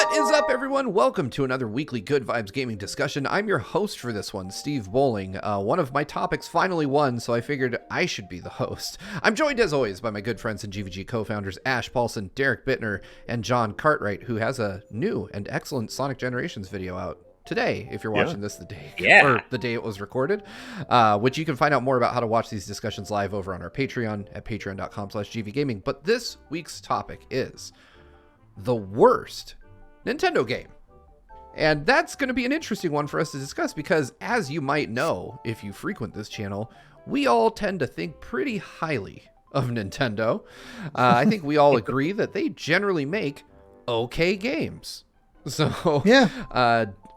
What is up, everyone? Welcome to another weekly Good Vibes Gaming discussion. I'm your host for this one, Steve Bowling. One of my topics finally won, so I figured I should be the host. I'm joined, as always, by my good friends and GVG co-founders Ash Paulson, Derek Bittner, and John Cartwright, who has a new and excellent Sonic Generations video out today, if you're watching this the day or the day it was recorded, which you can find out more about how to watch these discussions live over on our Patreon at patreon.com/gvgaming. But this week's topic is the worst Nintendo game. And that's going to be an interesting one for us to discuss because, as you might know, if you frequent this channel, we all tend to think pretty highly of Nintendo. I think we all agree that they generally make okay games. So yeah,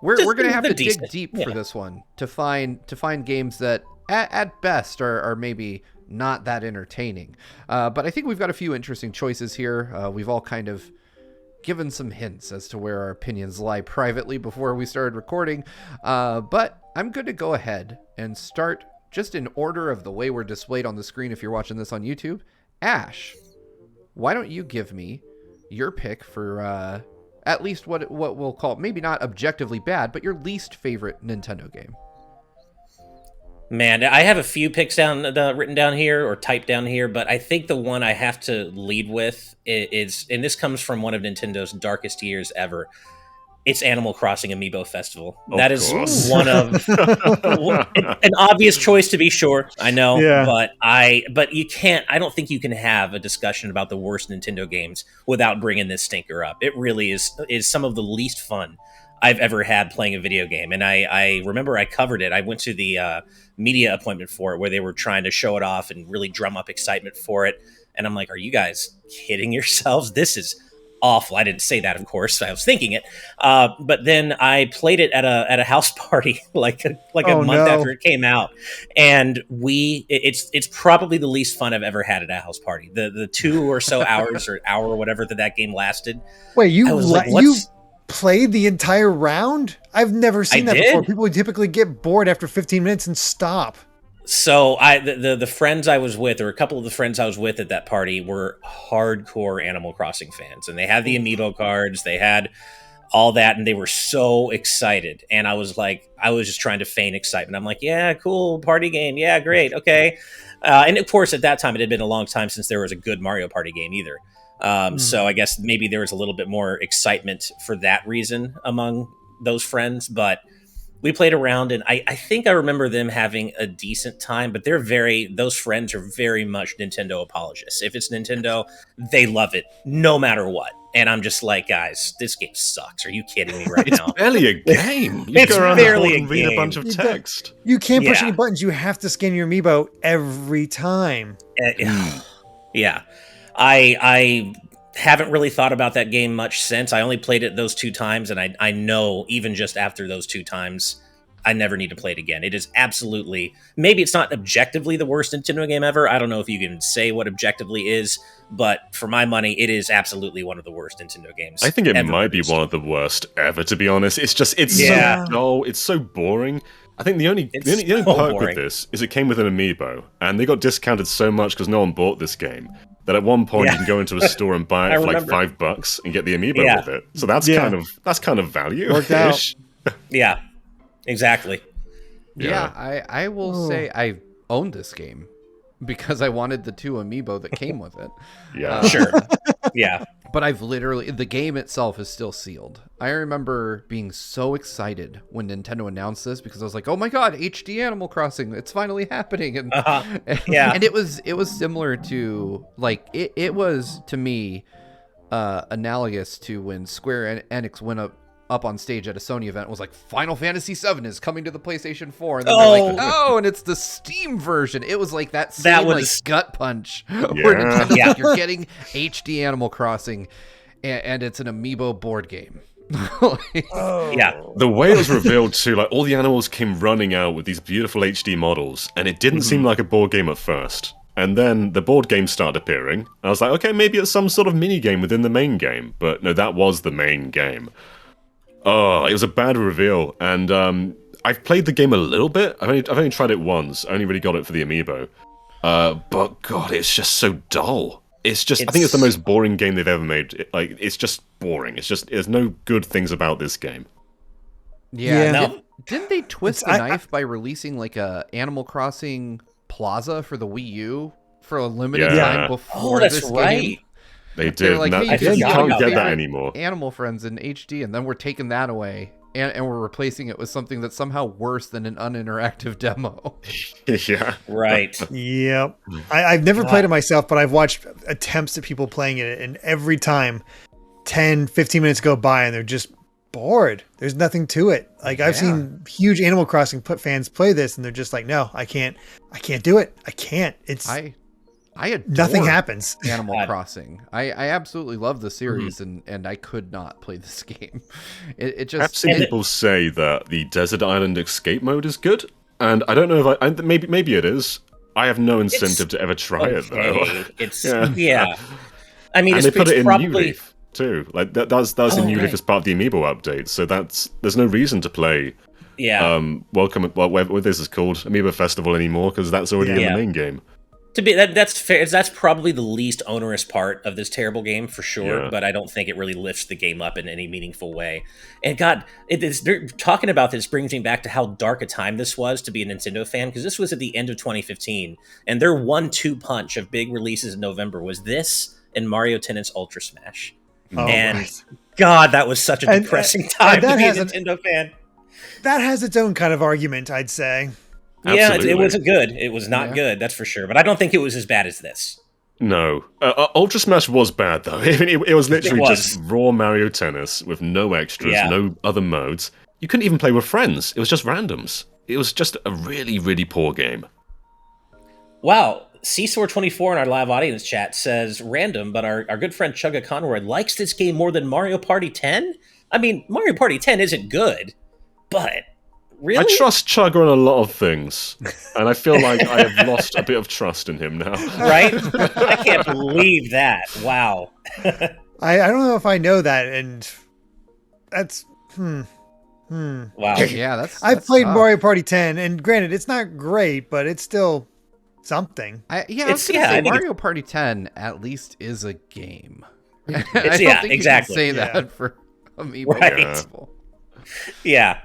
we're going to have to dig deep for this one to find games that at best are maybe not that entertaining. But I think we've got a few interesting choices here. We've all kind of given some hints as to where our opinions lie privately before we started recording. But I'm going to go ahead and start just in order of the way we're displayed on the screen if you're watching this on YouTube. Ash, why don't you give me your pick for at least what we'll call, maybe not objectively bad, but your least favorite Nintendo game? Man, I have a few picks written down here or typed down here, but I think the one I have to lead with is, and this comes from one of Nintendo's darkest years ever, it's Animal Crossing Amiibo Festival. That is one of an obvious choice, to be sure. I know, but you can't. I don't think you can have a discussion about the worst Nintendo games without bringing this stinker up. It really is some of the least fun I've ever had playing a video game. And I remember I covered it. I went to the media appointment for it where they were trying to show it off and really drum up excitement for it. And I'm like, are you guys kidding yourselves? This is awful. I didn't say that, of course. I was thinking it. But then I played it at a house party like a month after it came out. And it's probably the least fun I've ever had at a house party. The 2 or so hours or hour or whatever that game lasted. Wait, you played the entire round? I've never seen that before. People typically get bored after 15 minutes and stop. So the friends I was with, or a couple of the friends I was with at that party, were hardcore Animal Crossing fans, and they had the Amiibo cards, they had all that, and they were so excited. And I was just trying to feign excitement. I'm like, yeah, cool, party game, yeah, great, okay. And of course, at that time, it had been a long time since there was a good Mario Party game either. So I guess maybe there was a little bit more excitement for that reason among those friends, but we played around, and I think I remember them having a decent time, but those friends are very much Nintendo apologists. If it's Nintendo, they love it no matter what. And I'm just like, guys, this game sucks. Are you kidding me right now? It's barely a game. You go around barely and read a bunch of text. You can't push any buttons. You have to scan your Amiibo every time. Yeah. I haven't really thought about that game much since. I only played it those 2 times, and I know even just after those 2 times, I never need to play it again. It is absolutely, maybe it's not objectively the worst Nintendo game ever. I don't know if you can say what objectively is, but for my money, it is absolutely one of the worst Nintendo games. I think it might be one of the worst ever, to be honest. It's so dull, it's so boring. I think the only perk with this is it came with an Amiibo, and they got discounted so much because no one bought this game that at one point you can go into a store and buy it for like $5 and get the Amiibo with it. So that's kind of value. Worked out. Yeah, exactly. Yeah, I will say I owned this game because I wanted the 2 Amiibo that came with it. Sure. Yeah. But the game itself is still sealed. I remember being so excited when Nintendo announced this because I was like, oh my god, HD Animal Crossing, it's finally happening. And and it was similar to, like, it was, to me, analogous to when Square Enix went up on stage at a Sony event and was like, Final Fantasy VII is coming to the PlayStation 4. And then they're like, oh, and it's the Steam version. It was like that same like gut punch where Nintendo's like, you're getting HD Animal Crossing and it's an Amiibo board game. The way it was revealed too, like all the animals came running out with these beautiful HD models, and it didn't seem like a board game at first. And then the board games started appearing. I was like, okay, maybe it's some sort of mini game within the main game. But no, that was the main game. Oh, it was a bad reveal, and I've played the game a little bit. I've only tried it once. I only really got it for the Amiibo. But God, it's just so dull. It's just, I think it's the most boring game they've ever made. It's just boring. There's no good things about this game. Yeah. No. Didn't they twist the knife by releasing like a Animal Crossing Plaza for the Wii U for a limited time before that's this right. game? They did. Like, hey, you can't get that anymore. Animal Friends in HD, and then we're taking that away. And we're replacing it with something that's somehow worse than an uninteractive demo. Yeah. Right. Yep. I've never played it myself, but I've watched attempts at people playing it, and every time 10, 15 minutes go by and they're just bored. There's nothing to it. Like, I've seen huge Animal Crossing fans play this, and they're just like, no, I can't do it. I can't. I adore nothing happens. Animal Crossing. I absolutely love the series, and I could not play this game. It just. I've seen people say that the Desert Island Escape mode is good, and I don't know if maybe it is. I have no incentive to ever try it though. It's I mean, and they put it in probably... New Leaf too. Like that's in New Leaf as part of the Amiibo update. So there's no reason to play. Yeah. What this is called Amiibo Festival anymore, because that's already in the main game. To be that's fair. That's probably the least onerous part of this terrible game for sure. But I don't think it really lifts the game up in any meaningful way. And God, they're talking about this brings me back to how dark a time this was to be a Nintendo fan, because this was at the end of 2015, and their 1-2 punch of big releases in November was this and Mario Tennis Ultra Smash. God, that was such a depressing time to be a Nintendo fan. That has its own kind of argument, I'd say. Absolutely. Yeah, it wasn't good. It was not good, that's for sure. But I don't think it was as bad as this. No. Ultra Smash was bad, though. I mean, it was literally just raw Mario Tennis with no extras, no other modes. You couldn't even play with friends. It was just randoms. It was just a really, really poor game. Wow. Seesaw24 in our live audience chat says, random, but our good friend Chugga Conroy likes this game more than Mario Party 10? I mean, Mario Party 10 isn't good, but... Really? I trust Chugga on a lot of things, and I feel like I have lost a bit of trust in him now. Right? I can't believe that. Wow. I don't know if I know that, and that's... Wow. Yeah, that's I've played tough. Mario Party 10, and granted, it's not great, but it's still something. Mario Party 10 at least is a game. I don't think exactly. you can say that for Amiibo Festival. Yeah.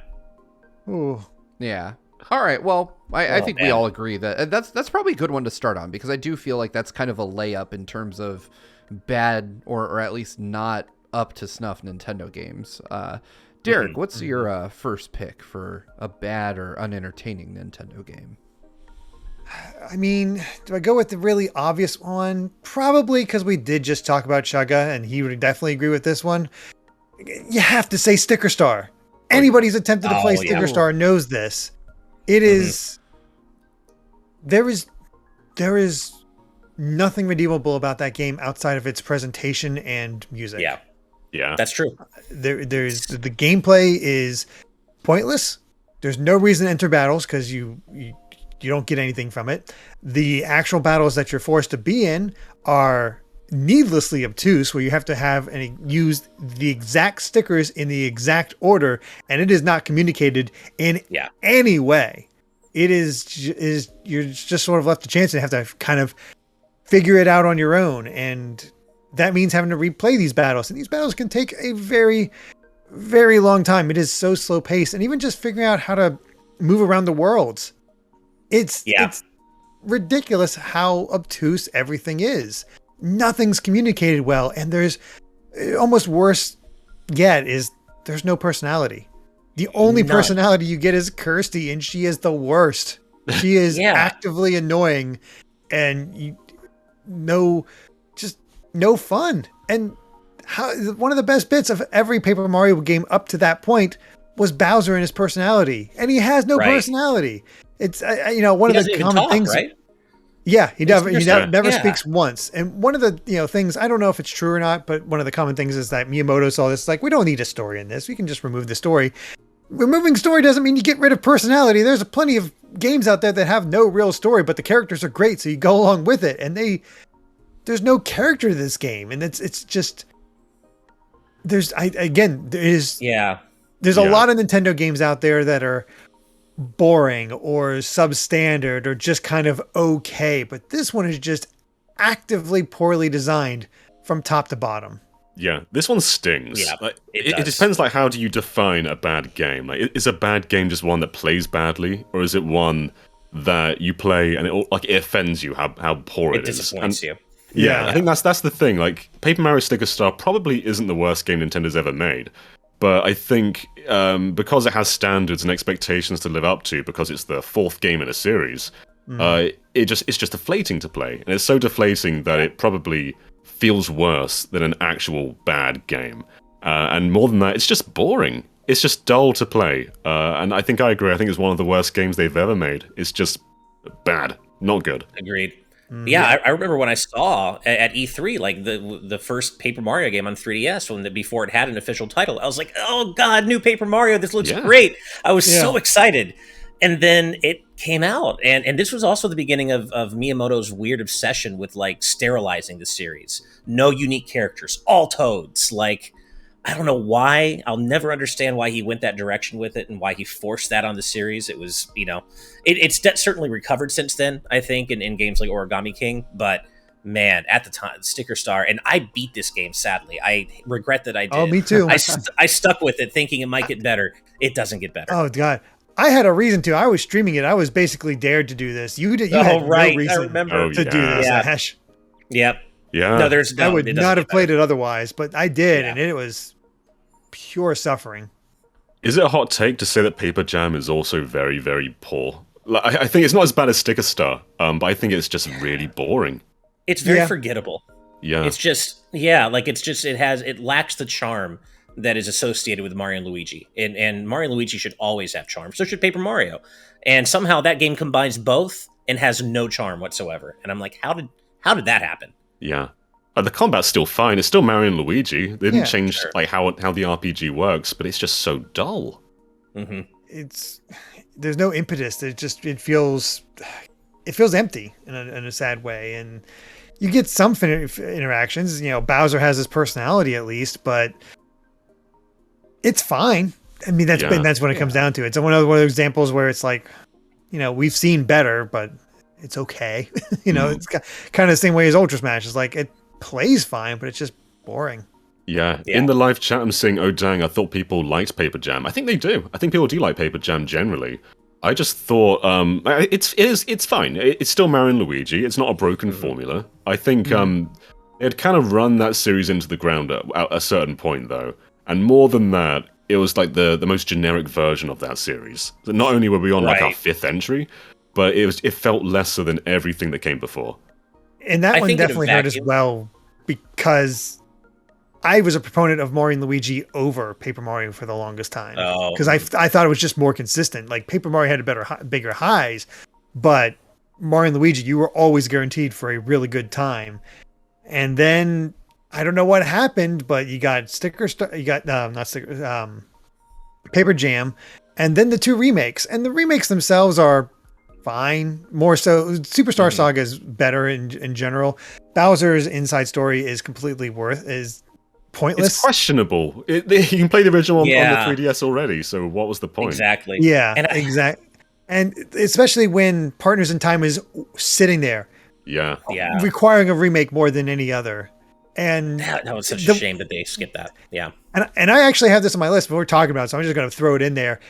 Ooh. Yeah. All right. Well, I think we all agree that that's probably a good one to start on, because I do feel like that's kind of a layup in terms of bad or at least not up to snuff Nintendo games. Derek, what's your first pick for a bad or unentertaining Nintendo game? I mean, do I go with the really obvious one? Probably, because we did just talk about Chugga, and he would definitely agree with this one. You have to say Sticker Star. Anybody who's attempted to play Sticker Star knows this. It is... There is nothing redeemable about that game outside of its presentation and music. Yeah, that's true. There's the gameplay is pointless. There's no reason to enter battles because you don't get anything from it. The actual battles that you're forced to be in are needlessly obtuse, where you have to have and use the exact stickers in the exact order, and it is not communicated in any way. It is you're just sort of left a chance to have to kind of figure it out on your own, and that means having to replay these battles, and these battles can take a very, very long time. It is so slow paced, and even just figuring out how to move around the worlds, it's ridiculous how obtuse everything is. Nothing's communicated well, and there's almost worse yet is there's no personality. The only personality you get is Kirsty, and she is the worst. She is actively annoying, and just no fun. And one of the best bits of every Paper Mario game up to that point was Bowser and his personality, and he has no personality. It's one of the common things. Right? Yeah, he never speaks once. And one of the things, I don't know if it's true or not, but one of the common things is that Miyamoto saw this like, we don't need a story in this. We can just remove the story. Removing story doesn't mean you get rid of personality. There's plenty of games out there that have no real story, but the characters are great, so you go along with it. And there's no character to this game, and it's just there's a lot of Nintendo games out there that are boring or substandard or just kind of okay, but this one is just actively poorly designed from top to bottom. Yeah, this one stings. Yeah, Like, it it depends, like, how do you define a bad game? Like, is a bad game just one that plays badly, or is it one that you play and it offends you how poor It it is? disappoints you. Yeah, I think that's the thing. Like, Paper Mario Sticker Star probably isn't the worst game Nintendo's ever made, but I think because it has standards and expectations to live up to, because it's the fourth game in a series, it's just deflating to play, and it's so deflating that it probably feels worse than an actual bad game. And more than that, it's just boring. It's just dull to play. And I think I agree. I think it's one of the worst games they've ever made. It's just bad, not good. Agreed. Yeah, I remember when I saw at E3 like the first Paper Mario game on 3DS before it had an official title. I was like, "Oh God, new Paper Mario! This looks great!" I was so excited, and then it came out, and this was also the beginning of Miyamoto's weird obsession with like sterilizing the series. No unique characters, all Toads. Like, I don't know why. I'll never understand why he went that direction with it and why he forced that on the series. It was, it's certainly recovered since then, I think, in games like Origami King. But man, at the time, Sticker Star, and I beat this game, sadly. I regret that I did. Oh, me too. I stuck with it thinking it might get better. It doesn't get better. Oh, God. I had a reason to. I was streaming it. I was basically dared to do this. You had no reason to do this, Ash. Yep. Yeah. No, I would not have played it otherwise, but I did, and it was pure suffering. Is it a hot take to say that Paper Jam is also very, very poor? Like, I think it's not as bad as Sticker Star, but I think it's just really boring. It's very forgettable. Yeah. It's just, it lacks the charm that is associated with Mario and Luigi. And Mario and Luigi should always have charm. So should Paper Mario. And somehow that game combines both and has no charm whatsoever. And I'm like, how did that happen? Yeah. The combat's still fine. It's still Mario and Luigi. They didn't change like how the RPG works, but it's just so dull. Mm-hmm. There's no impetus. It feels empty in a sad way. And you get some interactions. Bowser has his personality at least, but it's fine. I mean, that's what it comes down to. It's one of those examples where it's like, we've seen better, but it's okay. It's kind of the same way as Ultra Smash. It's like it plays fine, but it's just boring. Yeah. In the live chat, I'm saying, oh dang, I thought people liked Paper Jam. I think they do. I think people do like Paper Jam generally. I just thought it's fine. It's still Mario and Luigi. It's not a broken formula. I think they'd kind of run that series into the ground at a certain point though. And more than that, it was like the most generic version of that series. So not only were we on like our fifth entry, but it felt lesser than everything that came before. And that one definitely hurt as well, because I was a proponent of Mario and Luigi over Paper Mario for the longest time. Because I thought it was just more consistent. Like Paper Mario had bigger highs, but Mario and Luigi, you were always guaranteed for a really good time. And then I don't know what happened, but you got Paper Jam, and then the two remakes. And the remakes themselves are fine. More so, Superstar Saga is better in general. Bowser's Inside Story is completely pointless. It's questionable. You can play the original on the 3DS already, so what was the point? Exactly. Yeah, exactly. And especially when Partners in Time is sitting there. Yeah. Requiring a remake more than any other. And that was such a shame that they skipped that. Yeah. And I actually have this on my list, but we're talking about it, so I'm just going to throw it in there.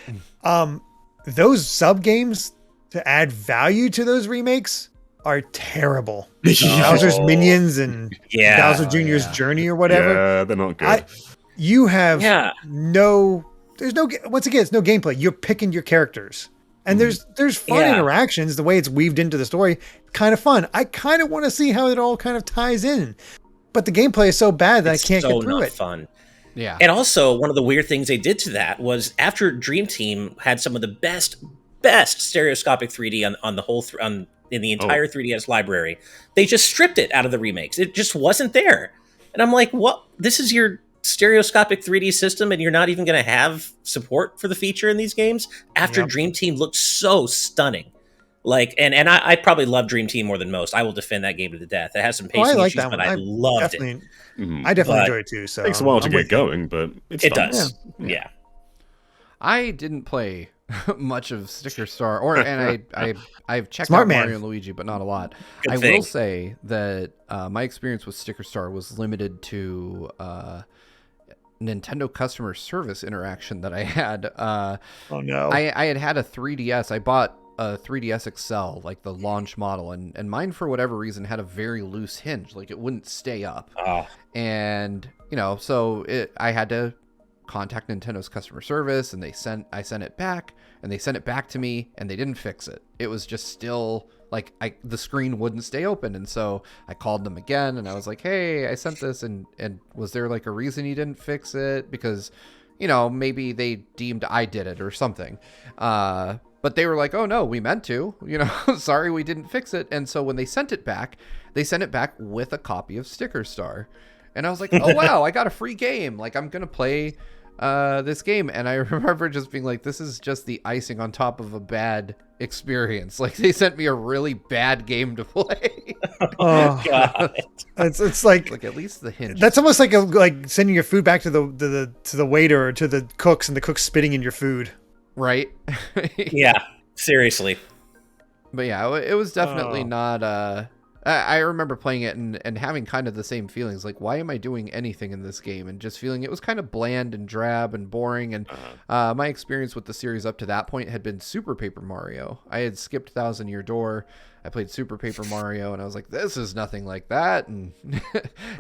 Those sub games to add value to those remakes are terrible. Bowser's Minions and Bowser Jr.'s Journey or whatever. Yeah, they're not good. You have it's no gameplay. You're picking your characters. And there's fun interactions. The way it's weaved into the story, kind of fun. I kind of want to see how it all kind of ties in. But the gameplay is so bad that I can't get through it. Fun. Yeah. And also, one of the weird things they did to that was after Dream Team had some of the best stereoscopic 3D on the whole in the entire 3DS library, they just stripped it out of the remakes. It just wasn't there. And I'm like, what? This is your stereoscopic 3D system, and you're not even going to have support for the feature in these games after Dream Team looked so stunning. Like, and I probably love Dream Team more than most. I will defend that game to the death. It has some pacing issues, but I loved it. I definitely enjoy it too. So it takes a while to get going, but it does. Yeah. I didn't play much of Sticker Star, and I've checked Smart out man. Mario and Luigi, but not a lot. Good I thing. will say that my experience with Sticker Star was limited to Nintendo customer service interaction that I had. Oh no. I had a 3DS. I bought a 3DS XL, like the launch model, and mine for whatever reason had a very loose hinge, like it wouldn't stay up. Oh, And so I had to contact Nintendo's customer service, and I sent it back, and they sent it back to me, and they didn't fix it. It was just still like the screen wouldn't stay open, and so I called them again, and I was like, hey, I sent this, and was there like a reason you didn't fix it? Because maybe they deemed I did it or something. But they were like, oh no, we meant to, sorry, we didn't fix it. And so when they sent it back with a copy of Sticker Star. And I was like, oh wow, I got a free game. Like, I'm going to play this game. And I remember just being like, this is just the icing on top of a bad experience. Like, they sent me a really bad game to play. Oh, God. it's like Like, at least the hinge. that's almost like sending your food back to the waiter or to the cooks, and the cooks spitting in your food. Right? Yeah, seriously. But yeah, it was definitely not. I remember playing it and having kind of the same feelings. Like, why am I doing anything in this game? And just feeling it was kind of bland and drab and boring. And my experience with the series up to that point had been Super Paper Mario. I had skipped Thousand Year Door. I played Super Paper Mario, and I was like, this is nothing like that. And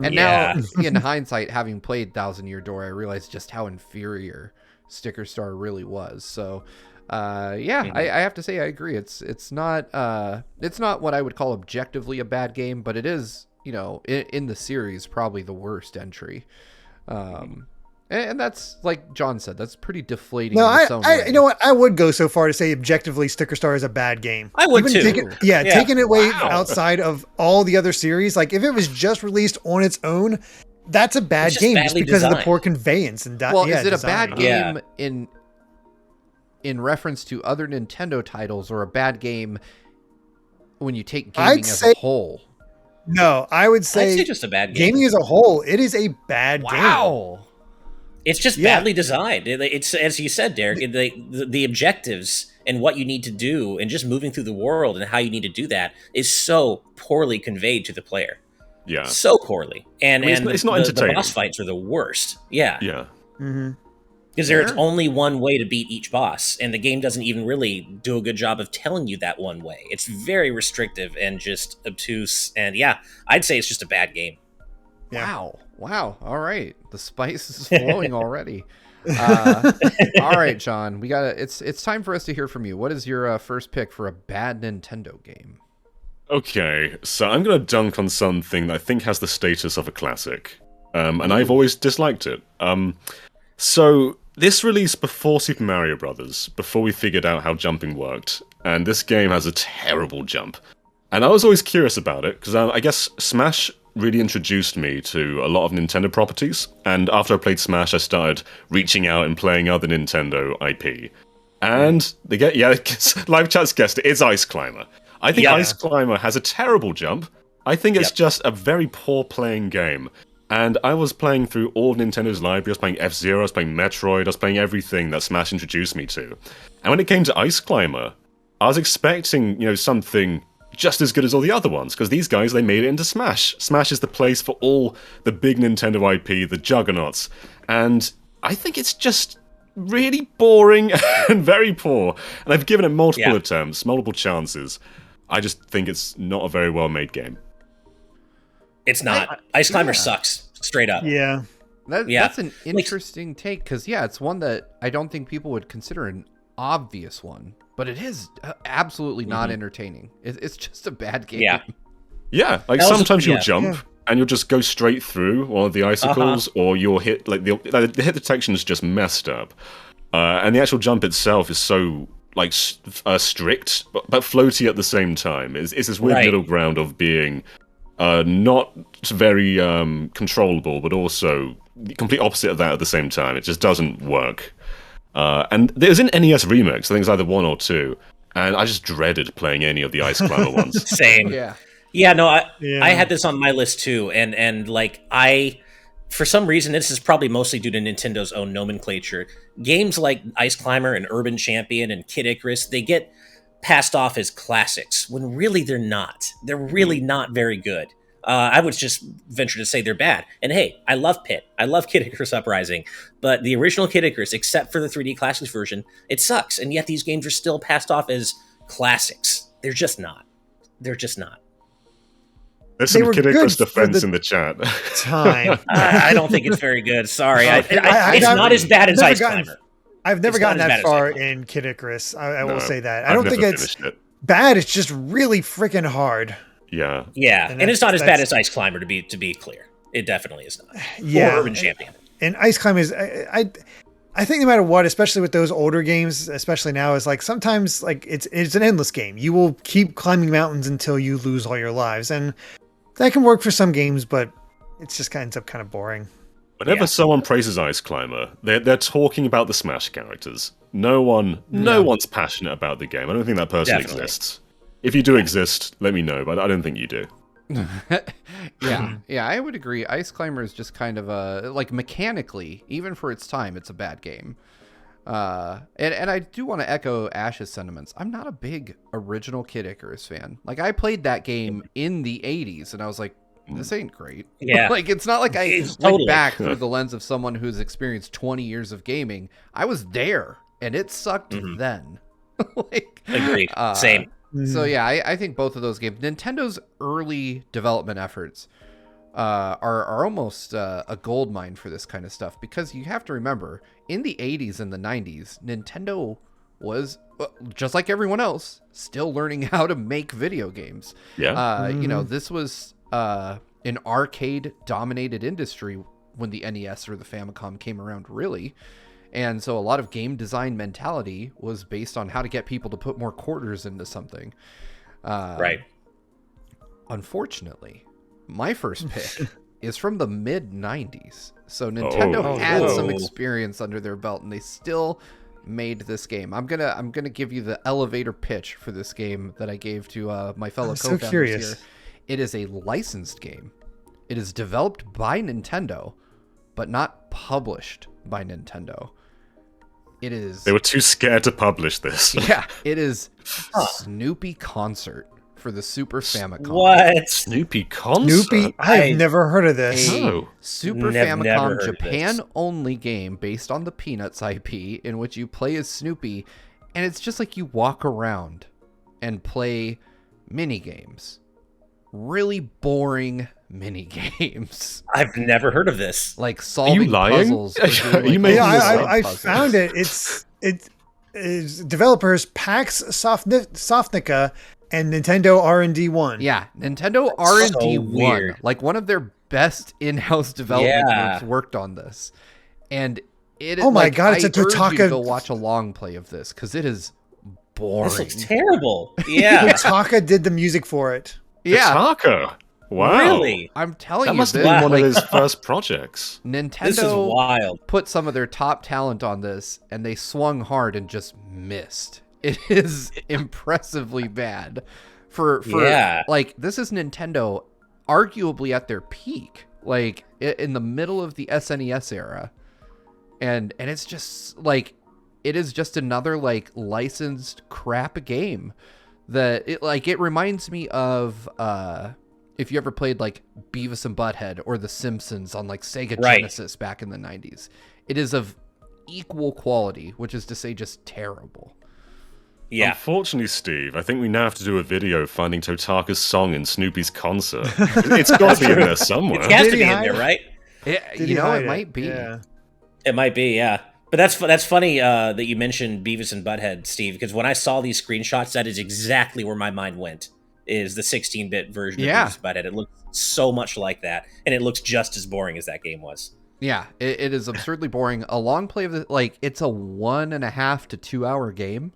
Yeah. now, in hindsight, having played Thousand Year Door, I realized just how inferior Sticker Star really was. So I have to say I agree. It's not what I would call objectively a bad game, but it is, in the series, probably the worst entry. And that's, like John said, that's pretty deflating. No, in its own way. you know what? I would go so far to say objectively Sticker Star is a bad game. I would too. Taking it away outside of all the other series, like if it was just released on its own, that's a bad just game just badly because of the designed. poor conveyance and Is it design. a bad game in reference to other Nintendo titles, or a bad game when you take gaming as a whole? No, I would say, I'd say just a bad game. gaming as a whole, it is a bad game. Wow. It's just badly designed. It's, as you said, Derek, the objectives and what you need to do and just moving through the world and how you need to do that is so poorly conveyed to the player. Yeah. So poorly. And it's not the entertaining. boss fights are the worst. Yeah. Yeah. Mm-hmm. Because there's only one way to beat each boss, and the game doesn't even really do a good job of telling you that one way. It's very restrictive and just obtuse, and I'd say it's just a bad game. Yeah. Wow. All right. The spice is flowing already. All right, John, it's time for us to hear from you. What is your first pick for a bad Nintendo game? Okay, so I'm going to dunk on something that I think has the status of a classic. And I've always disliked it. So this released before Super Mario Brothers, before we figured out how jumping worked, and this game has a terrible jump. And I was always curious about it, because I guess Smash really introduced me to a lot of Nintendo properties, and after I played Smash, I started reaching out and playing other Nintendo IP. And live chat's guessed it, it's Ice Climber. I think Ice Climber has a terrible jump. I think it's just a very poor playing game. And I was playing through all of Nintendo's library. I was playing F-Zero, I was playing Metroid, I was playing everything that Smash introduced me to. And when it came to Ice Climber, I was expecting, something just as good as all the other ones, because these guys, they made it into Smash. Smash is the place for all the big Nintendo IP, the juggernauts. And I think it's just really boring and very poor. And I've given it multiple attempts, multiple chances. I just think it's not a very well-made game. It's not. Ice Climber sucks, straight up. Yeah. That's an interesting take, because, it's one that I don't think people would consider an obvious one, but it is absolutely not entertaining. It's just a bad game. Yeah, like sometimes you'll jump and you'll just go straight through one of the icicles, or you'll hit, like, the hit detection is just messed up. And the actual jump itself is so, like, strict, but floaty at the same time. It's this weird middle ground of being not very controllable, but also the complete opposite of that at the same time. It just doesn't work. And there's an NES remix, I think it's either 1 or 2, and I just dreaded playing any of the Ice Climber ones. Same. I had this on my list too, and like I for some reason, this is probably mostly due to Nintendo's own nomenclature. Games like Ice Climber and Urban Champion and Kid Icarus, they get passed off as classics when really they're not. They're really not very good. I would just venture to say they're bad. And hey, I love Pit. I love Kid Icarus Uprising. But the original Kid Icarus, except for the 3D Classics version, it sucks. And yet these games are still passed off as classics. They're just not. They're just not. There's some Kid Icarus defense in the chat. Time. I don't think it's very good. Sorry. It's not as bad as Ice Climber. I've never gotten that far in Kid Icarus. I will say that. I don't think it's bad. It's just really freaking hard. Yeah. Yeah. And it's not as bad as Ice Climber, to be clear. It definitely is not. Yeah. Or Urban Champion. And Ice Climber is, I think no matter what, especially with those older games, especially now, is like sometimes like it's an endless game. You will keep climbing mountains until you lose all your lives. And that can work for some games, but it just ends up kind of boring. Whenever someone praises Ice Climber, they're talking about the Smash characters. No one's passionate about the game. I don't think that person exists. If you do exist, let me know, but I don't think you do. Yeah, I would agree. Ice Climber is just kind of like mechanically, even for its time, it's a bad game. And I do want to echo Ash's sentiments. I'm not a big original Kid Icarus fan. Like, I played that game in the 80s, and I was like, this ain't great. Yeah. Like, it's not like I went back through the lens of someone who's experienced 20 years of gaming. I was there, and it sucked then. Agreed. Same. So yeah, I think both of those games, Nintendo's early development efforts are almost a gold mine for this kind of stuff, because you have to remember, in the 80s and the 90s, Nintendo was, just like everyone else, still learning how to make video games. Yeah. You know, this was an arcade-dominated industry when the NES or the Famicom came around, really. And so a lot of game design mentality was based on how to get people to put more quarters into something. Right. Unfortunately, my first pick is from the mid-90s. So Nintendo had some experience under their belt, and they still made this game. I'm gonna give you the elevator pitch for this game that I gave to my fellow co-founders here. It is a licensed game. It is developed by Nintendo, but not published by Nintendo. It is... They were too scared to publish this. Yeah, it is Snoopy Concert for the Super Famicom. What? Snoopy Concert? Snoopy? I've never heard of this. Super Famicom Japan-only game based on the Peanuts IP, in which you play as Snoopy, and it's just like you walk around and play mini-games. Really boring mini games. I've never heard of this. Like solving puzzles. I found it. It's developers PAX Softnica and Nintendo R&D 1. Yeah, Nintendo R&D 1. Like one of their best in-house development groups worked on this. And it oh my god, it's a Totaka. I urge you to go watch a long play of this, because it is boring. This looks terrible. Yeah. Totaka did the music for it. Yeah. Totaka. Wow. Really? I'm telling that you, must have been one of his first projects. Nintendo this is wild. Put some of their top talent on this, and they swung hard and just missed. It is impressively bad. For like, this is Nintendo arguably at their peak, like in the middle of the SNES era. And it's just like, it is just another like licensed crap game that it reminds me of if you ever played like Beavis and Butthead or The Simpsons on like Sega Genesis back in the 90s. It is of equal quality, which is to say just terrible. Yeah. Unfortunately, Steve, I think we now have to do a video finding Totaka's song in Snoopy's concert. It's got to be in there somewhere. It has to be in there, right? It might be. Yeah. It might be, yeah. But that's funny that you mentioned Beavis and Butthead, Steve, because when I saw these screenshots, that is exactly where my mind went, is the 16-bit version of Beavis and Butthead. It looks so much like that, and it looks just as boring as that game was. Yeah, it is absurdly boring. A long play of it's a 1.5 to 2 hour game,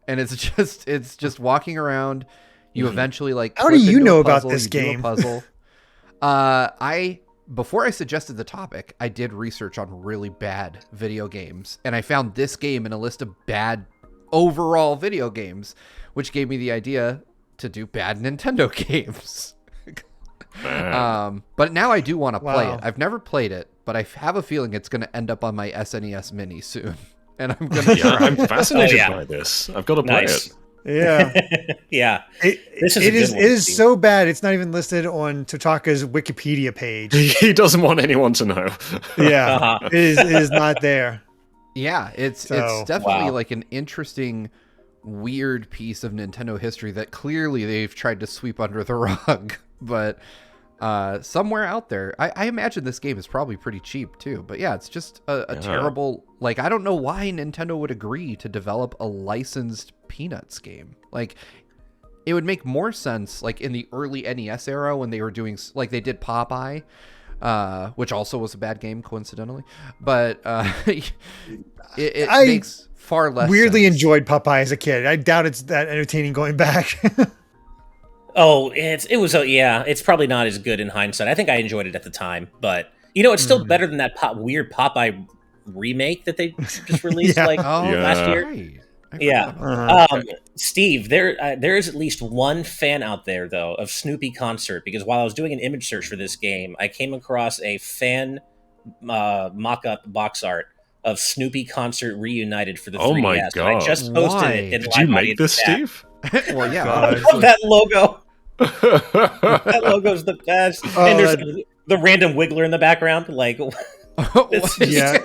and it's just walking around. You eventually How do you know about this game? Puzzle. Before I suggested the topic, I did research on really bad video games, and I found this game in a list of bad overall video games, which gave me the idea to do bad Nintendo games. But now I do want to play Wow. it. I've never played it, but I have a feeling it's going to end up on my SNES Mini soon. And I'm going to Yeah, I'm fascinated Oh, yeah. by this. I've got to play Nice. it. Yeah. Yeah. This This is a it is good one, it is Steve. so bad it's not even listed on Totaka's Wikipedia page. He doesn't want anyone to know. Yeah. Uh-huh. It is not there. Yeah, it's So, definitely wow. like an interesting, weird piece of Nintendo history that clearly they've tried to sweep under the rug. But somewhere out there, I imagine this game is probably pretty cheap too. But yeah, it's just a terrible. Like, I don't know why Nintendo would agree to develop a licensed Peanuts game. Like, it would make more sense like in the early NES era when they were doing like they did Popeye. Which also was a bad game, coincidentally, but it I makes far less Weirdly sense. enjoyed Popeye as a kid. I doubt it's that entertaining going back. Oh, it's probably not as good in hindsight. I think I enjoyed it at the time, but it's still better than that weird Popeye remake that they just released Yeah. Oh, Yeah. last year. right. I Yeah. forgot about Steve, there is at least one fan out there though of Snoopy Concert, because while I was doing an image search for this game, I came across a fan mock-up box art of Snoopy Concert reunited for the 3DS. Oh my And I God. just posted Why? it in Did you live make audience this, chat. Steve? that. Well, yeah. God. obviously. That logo. That logo's the best. Oh, And there's the random wiggler in the background. Like, it's just- Yeah.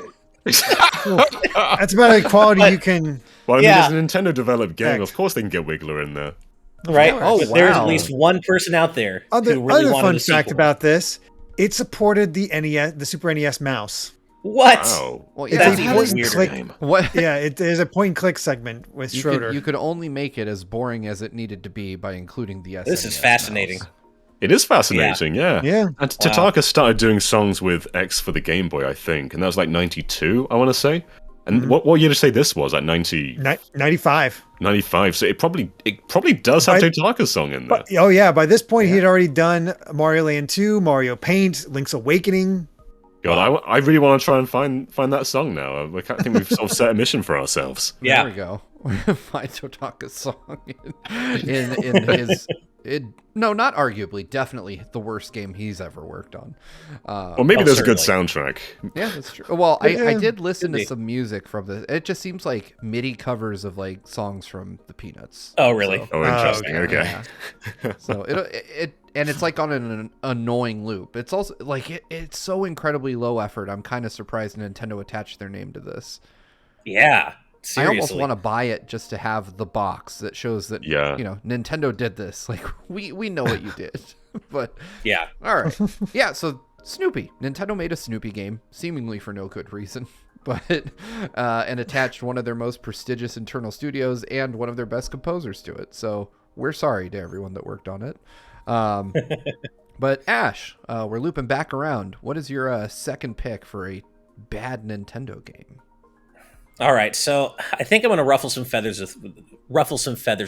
That's about a quality you can. Well, I mean, Yeah. it's a Nintendo developed game. Heck. Of course they can get Wiggler in there. right? Oh, But there's wow. at least one person out there Other who really wanted fun a fact sequel. about this: it supported the NES, the Super NES mouse. What? Wow. Well, It's yeah, That's a even point and weirder. click. Game. what? Yeah, there's a point and click segment with You Schroeder. could only make it as boring as it needed to be by including the SNES This is fascinating. mouse. It is fascinating, yeah. Yeah. And Tataka started doing songs with X for the Game Boy, I think, and that was like 92, I want to say. And what year did you say this was? Like 95. 95. So it probably does have But- Tataka's song in there. But oh yeah, by this point he had already done Mario Land 2, Mario Paint, Link's Awakening. God, I really want to try and find that song now. I think we've sort of set a mission for ourselves. Yeah. There we go. Find Totaka's song in his. No, not arguably, definitely the worst game he's ever worked on. Or maybe there's a good certainly. soundtrack. Yeah, that's true. Well, I Yeah, did listen could to be. some music from the. It just seems like MIDI covers of like songs from the Peanuts. Oh, really? So, Oh, interesting. okay. Okay. so it and it's like on an annoying loop. It's also like it's so incredibly low effort. I'm kind of surprised Nintendo attached their name to this. Yeah. I almost Seriously. want to buy it just to have the box that shows that Yeah. Nintendo did this. Like we know what you did. But Yeah. all right. Yeah, so Snoopy. Nintendo made a Snoopy game, seemingly for no good reason, but and attached one of their most prestigious internal studios and one of their best composers to it. So we're sorry to everyone that worked on it. But Ash, we're looping back around. What is your second pick for a bad Nintendo game? All right, so I think I'm going to ruffle some feathers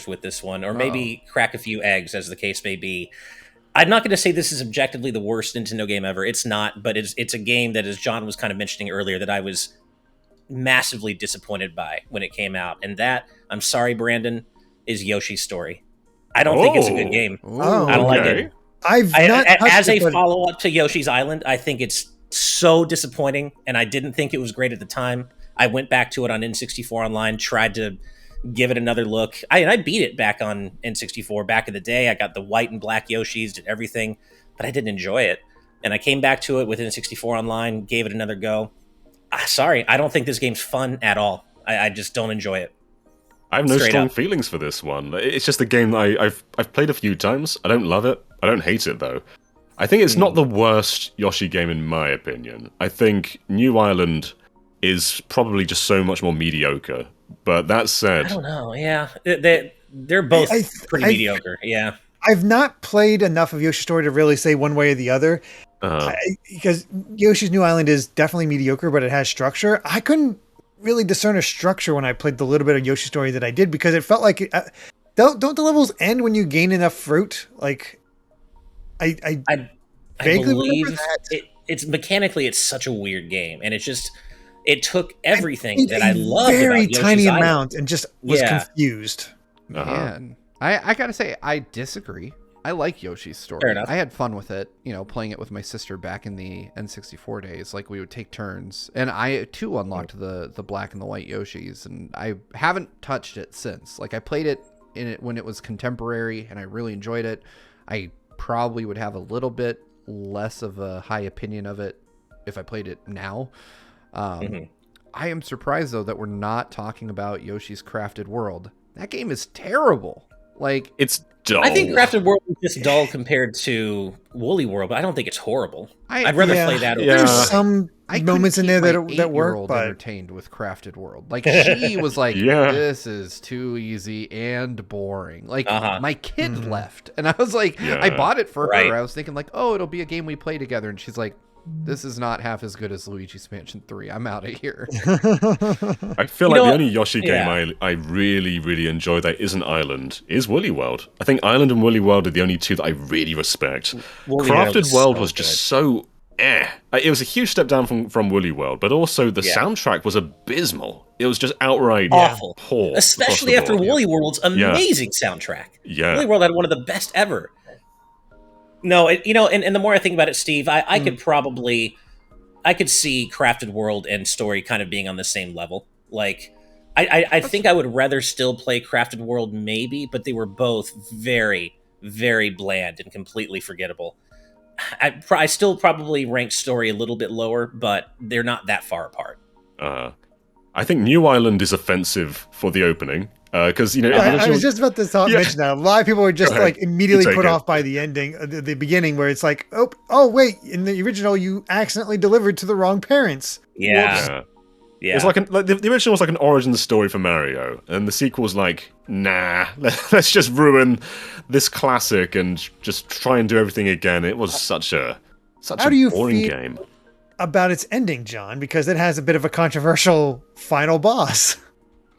with this one, or maybe crack a few eggs, as the case may be. I'm not going to say this is objectively the worst Nintendo game ever. It's not, but it's a game that, as John was kind of mentioning earlier, that I was massively disappointed by when it came out, and that, I'm sorry, Brandon, is Yoshi's Story. I don't think it's a good game. Oh, I don't like okay. it. I've not touched As it, a but follow-up to Yoshi's Island, I think it's so disappointing, and I didn't think it was great at the time. I went back to it on N64 Online, tried to give it another look. I beat it back on N64 back in the day. I got the white and black Yoshis, did everything, but I didn't enjoy it. And I came back to it with N64 Online, gave it another go. Sorry, I don't think this game's fun at all. I just don't enjoy it. I have no Straight strong up. feelings for this one. It's just a game that I've played a few times. I don't love it. I don't hate it though. I think it's not the worst Yoshi game in my opinion. I think New Island is probably just so much more mediocre. But that I said, don't know. Yeah, they're both pretty I- mediocre. Yeah. I've not played enough of Yoshi's Story to really say one way or the other. Because Yoshi's New Island is definitely mediocre, but it has structure. I couldn't really discern a structure when I played the little bit of Yoshi's Story that I did, because it felt like don't the levels end when you gain enough fruit? Like I I vaguely believe remember that. it's mechanically it's such a weird game, and it took everything It's that a I loved very about Yoshi's tiny Island. amount and just was Yeah. confused. Man, I gotta say, I disagree. I like Yoshi's story. Fair enough. I had fun with it, playing it with my sister back in the N64 days. Like, we would take turns. And I, too, unlocked the black and the white Yoshis. And I haven't touched it since. Like, I played it when it was contemporary, and I really enjoyed it. I probably would have a little bit less of a high opinion of it if I played it now. I am surprised, though, that we're not talking about Yoshi's Crafted World. That game is terrible. Like, It's dull. I think Crafted World is just dull compared to Woolly World, but I don't think it's horrible. I'd rather play that over. Yeah. There's some moments in there that work, eight-year-old but entertained with Crafted World. Like, she was like, this is too easy and boring. Like, my kid left, and I was like, I bought it for her. I was thinking like, oh, it'll be a game we play together, and she's like, this is not half as good as Luigi's Mansion 3. I'm out of here. I feel like the only Yoshi game I really, really enjoy that isn't Island is Woolly World. I think Island and Woolly World are the only two that I really respect. Crafted World was just so It was a huge step down from Woolly World, but also the soundtrack was abysmal. It was just outright awful. Poor. Especially after Woolly World's amazing soundtrack. Yeah. Woolly World had one of the best ever. No, and the more I think about it, Steve, I could see Crafted World and story kind of being on the same level. Like, I think I would rather still play Crafted World maybe, but they were both very, very bland and completely forgettable. I still probably rank story a little bit lower, but they're not that far apart. I think New Island is offensive for the opening. Because I was just about to mention that a lot of people were just like immediately put off by the ending, the beginning, where it's like, oh wait, in the original you accidentally delivered to the wrong parents. Yeah. It's like the original was like an origin story for Mario, and the sequel's like, nah, let's just ruin this classic and just try and do everything again. It was such a boring game. About its ending, John, because it has a bit of a controversial final boss.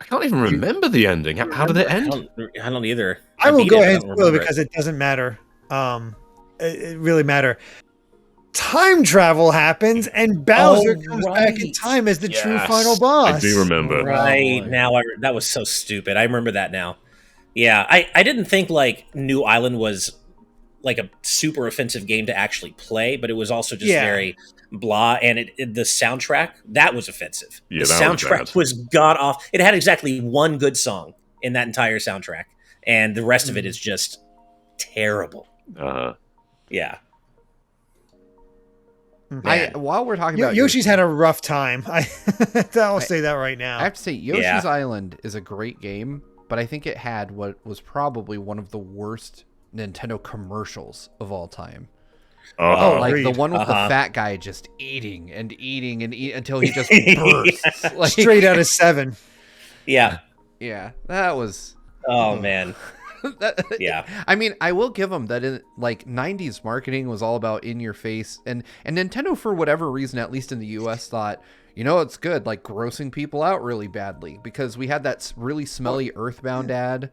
I can't even remember the ending. How did it end? I don't either. I will go ahead and spoil it because it doesn't matter. It really matter. Time travel happens and Bowser comes back in time as the true final boss. I do remember. Right. Now, that was so stupid. I remember that now. Yeah, I didn't think like New Island was like a super offensive game to actually play, but it was also just very blah, and the soundtrack, that was offensive. Yeah, the soundtrack was god off. It had exactly one good song in that entire soundtrack, and the rest of it is just terrible. Yeah. While we're talking about Yoshi's had a rough time. I'll say that right now. I have to say, Yoshi's Island is a great game, but I think it had what was probably one of the worst Nintendo commercials of all time. Like the one with the fat guy just eating and eating and eating until he just bursts. Like, straight out of 7. Yeah. Yeah, that was... Oh, man. I mean, I will give them that in like 90s marketing was all about in your face, and Nintendo, for whatever reason, at least in the US, thought, it's good, like grossing people out really badly, because we had that really smelly Earthbound ad,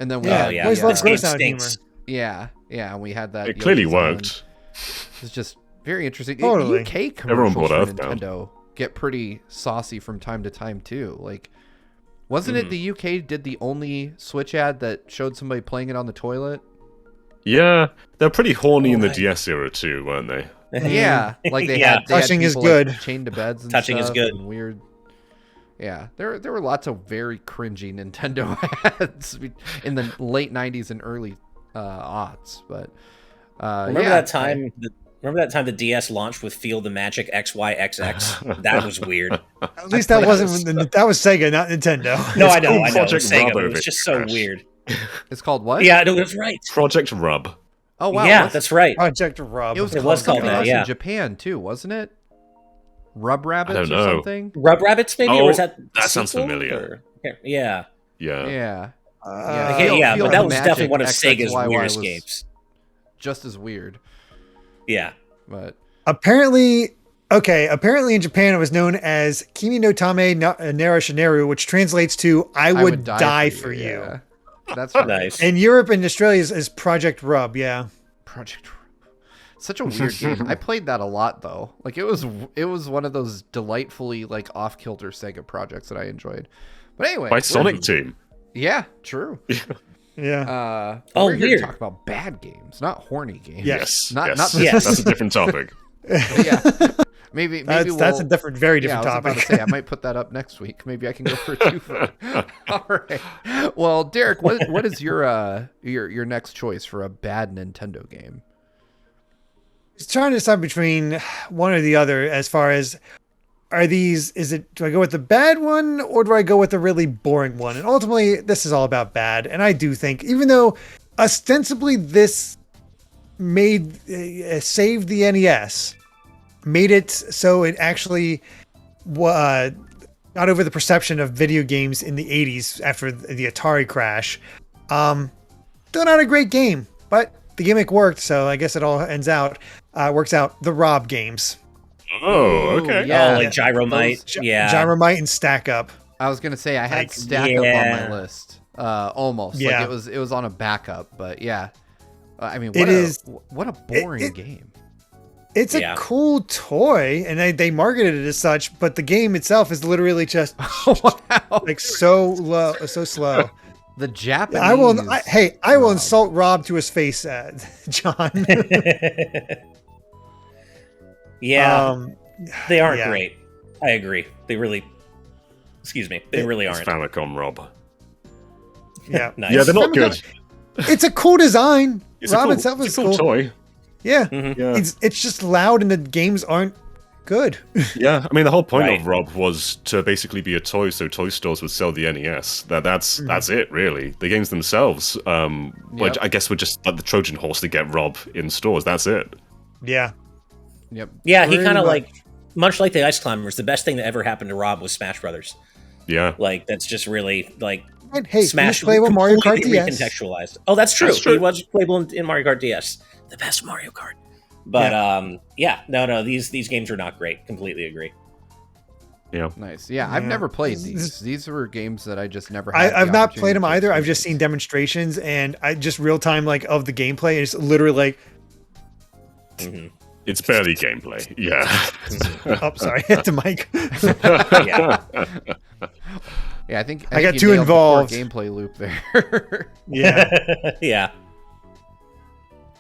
and then we had gross out humor. And we had that. It clearly worked. It's just very interesting. Totally. UK commercials for Nintendo get pretty saucy from time to time too. Like, wasn't it the UK did the only Switch ad that showed somebody playing it on the toilet? Yeah, they're pretty horny in the DS era too, weren't they? Yeah, like they had touching people, is good. like, chained to beds and touching stuff is good. and weird. Yeah, there were lots of very cringy Nintendo ads in the late 90s and early aughts, but remember that time the DS launched with Feel the Magic XYXX? That was weird. At least that was Sega, not Nintendo. No, I know. Project Sega, Rub but it was just so weird. It's called what? Yeah, no, that's right. Project Rub. Oh wow. Yeah, that's right. Project Rub. It was called something that, else in Japan too, wasn't it? Rub Rabbits I don't know. or something? Rub Rabbits, maybe? Or was that sounds familiar. Yeah. Yeah. But that was definitely one of Sega's weird escapes. Just as weird. Yeah. But apparently in Japan it was known as Kimi no Tame Nara Shineru, which translates to I would die for you. Yeah. That's right. Nice. In Europe and Australia is Project Rub, Project Rub. Such a weird game. I played that a lot though. Like it was one of those delightfully like off-kilter Sega projects that I enjoyed. But anyway, by Sonic Team. Yeah, true. Yeah. We're here weird. to talk about bad games, not horny games. Yes. Not Yes. That's a different topic. yeah. Maybe That's a different, very different I was topic. about to say, I might put that up next week. Maybe I can go for a twofer. All right. Well, Derek, what is your next choice for a bad Nintendo game? It's trying to decide between one or the other as far as do I go with the bad one or do I go with the really boring one? And ultimately, this is all about bad. And I do think, even though ostensibly this made saved the NES, made it so it actually got over the perception of video games in the 80s after the Atari crash. Still not a great game, but the gimmick worked, so I guess it all works out. The Rob games. Oh, okay. Yeah. Like Gyromite. Yeah. Gyromite and Stack Up. I was gonna say I had Like, Stack Up on my list. Almost. Yeah. Like it was on a backup, but yeah. I mean, what a boring game. It's a cool toy, and they marketed it as such, but the game itself is literally just Wow. like so slow. The Japanese. I will insult Rob to his face, John. Yeah. They aren't yeah. great. I agree. They really really It's aren't. Famicom, Rob. Yeah. Nice. Yeah, they're not good. It's a cool design. It's Rob a cool, itself it's is a cool cool. toy. Yeah. Mhm. Yeah. It's just loud and the games aren't good. Yeah, I mean the whole point Right. of Rob was to basically be a toy, so toy stores would sell the NES. That's it, really. The games themselves, which Yep. I guess were just like the Trojan horse to get Rob in stores. That's it. Yeah. Yep. Yeah, he Pretty kind of much. like, much like the Ice Climbers, the best thing that ever happened to Rob was Smash Brothers. Yeah. Like, that's just really, like, And hey, Smash he was playable Mario Kart completely DS. recontextualized. Oh, that's true. That's true. He was playable in Mario Kart DS. The best Mario Kart. But, no, these games are not great. Completely agree. Yeah. Nice. Yeah, I've Yeah. never played these. These were games that I just never had. I've the not played them opportunity to either. I've just seen experience. demonstrations and I just real time like of the gameplay. It's literally like, Mhm. It's barely gameplay. Yeah. oh, sorry, hit the mic. Yeah. Yeah, I think I got you too nailed the core involved. gameplay loop there. Yeah. Yeah.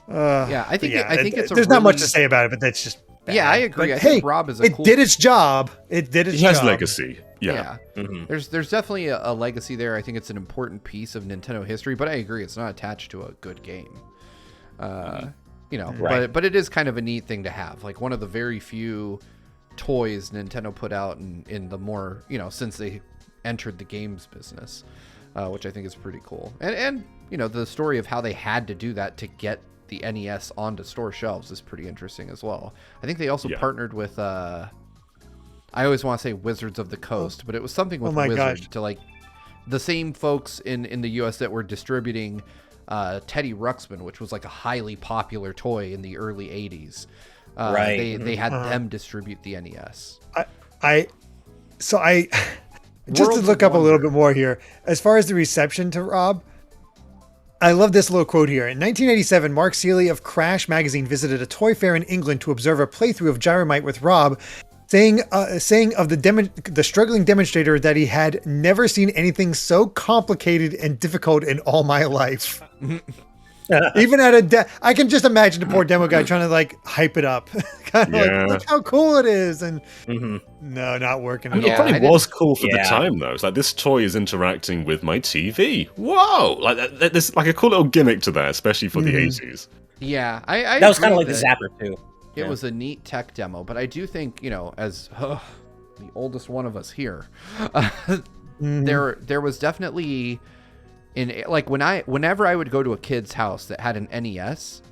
Yeah, I think it's a there's not much really- to say about it, but that's just bad. Yeah, I agree. But I hey, think Rob is a it cool. did its job. It did its He has job. legacy. Yeah. Mhm. There's definitely a legacy there. I think it's an important piece of Nintendo history, but I agree it's not attached to a good game. Right. But it is kind of a neat thing to have. Like one of the very few toys Nintendo put out in the more, since they entered the games business, which I think is pretty cool. And the story of how they had to do that to get the NES onto store shelves is pretty interesting as well. I think they also partnered with I always want to say Wizards of the Coast, but it was something with my Wizard gosh. to like the same folks in the US that were distributing Teddy Ruxpin, which was like a highly popular toy in the early 80s. Right. They had them distribute the NES. Just to Worlds look of up a little Wonder. bit more here, as far as the reception to Rob, I love this little quote here. In 1987, Mark Seeley of Crash magazine visited a toy fair in England to observe a playthrough of Gyromite with Rob, saying of the struggling demonstrator that he had never seen anything so complicated and difficult in all my life. Even at I can just imagine the poor demo guy trying to like hype it up. Kind of Yeah. like, look how cool it is. And Mhm. no, not working. I mean, at it all. probably I didn't- was cool for the Yeah. time, though. It's like this toy is interacting with my TV. Whoa! Like there's like a cool little gimmick to that, especially for the '80s. Yeah, I That was kind of agree like the that Zapper, too. It Yeah. was a neat tech demo, but I do think, as the oldest one of us here, there was definitely whenever I would go to a kid's house that had an NES,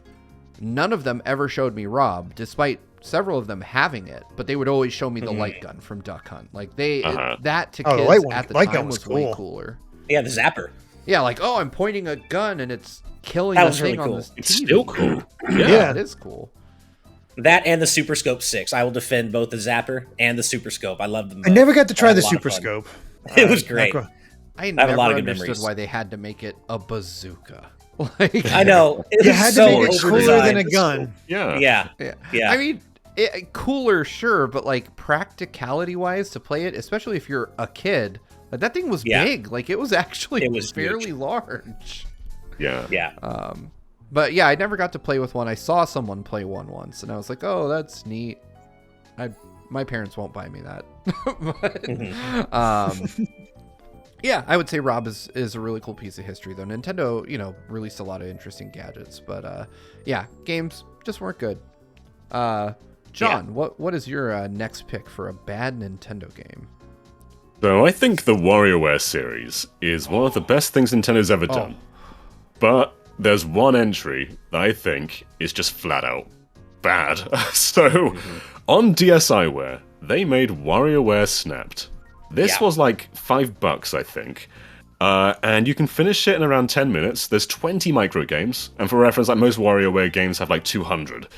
none of them ever showed me Rob, despite several of them having it, but they would always show me the light gun from Duck Hunt. Like that to Oh, the kids light at the gun time was was way cool. cooler. Yeah, the Zapper. Yeah, like, oh, I'm pointing a gun and it's killing That the was thing really on cool. this TV. It's still cool. Yeah. It is cool. That and the Super Scope 6. I will defend both the Zapper and the Super Scope. I love them both. I never got to I try had the a lot of Super fun. Scope. It was great. Not gonna- I have never a lot of good understood memories. why they had to make it a bazooka. Like, I know. It You was had to so make it cooler than a overdesigned. gun. Yeah. Yeah. Yeah. Yeah. I mean, cooler, sure, but like practicality wise to play it, especially if you're a kid, like, that thing was Yeah. big. Like it was actually It was fairly huge. large. Yeah. Yeah. But yeah, I never got to play with one. I saw someone play one once, and I was like, "Oh, that's neat." My parents won't buy me that. But, yeah, I would say Rob is a really cool piece of history, though. Nintendo, released a lot of interesting gadgets, but yeah, games just weren't good. John, what is your next pick for a bad Nintendo game? So I think the WarioWare series is one of the best things Nintendo's ever done. But there's one entry that I think is just flat out bad. So, on DSiWare, they made WarioWare Snapped. This was like $5, I think. And you can finish it in around 10 minutes. There's 20 micro games, and for reference, like most WarioWare games have like 200.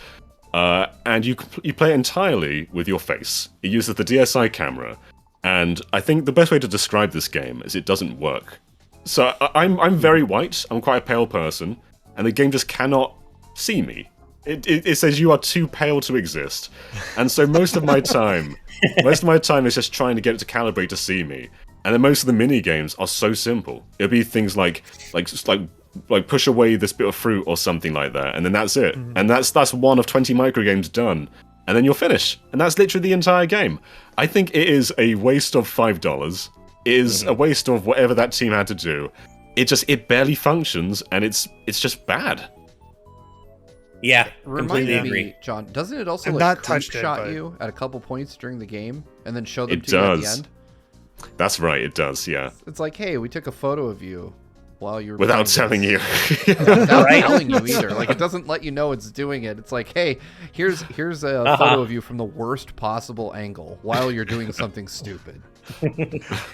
And you play it entirely with your face. It uses the DSi camera, and I think the best way to describe this game is it doesn't work. So I'm very white, I'm quite a pale person, and the game just cannot see me. It says you are too pale to exist. And so most of my time is just trying to get it to calibrate to see me. And then most of the mini games are so simple. It'll be things like push away this bit of fruit or something like that, and then that's it. And that's one of 20 micro games done. And then you'll finish. And that's literally the entire game. I think it is a waste of $5. It is a waste of whatever that team had to do. It barely functions, and it's just bad. Yeah, Remind completely me, agree. John, doesn't it also I've like not creep touched it, shot but- you at a couple points during the game and then show them It to you at the does. end? That's right, it does, yeah. It's like, hey, we took a photo of you while you were Without playing telling this. you. Without Right? telling you either. Like, it doesn't let you know it's doing it. It's like, hey, here's a photo of you from the worst possible angle while you're doing something stupid.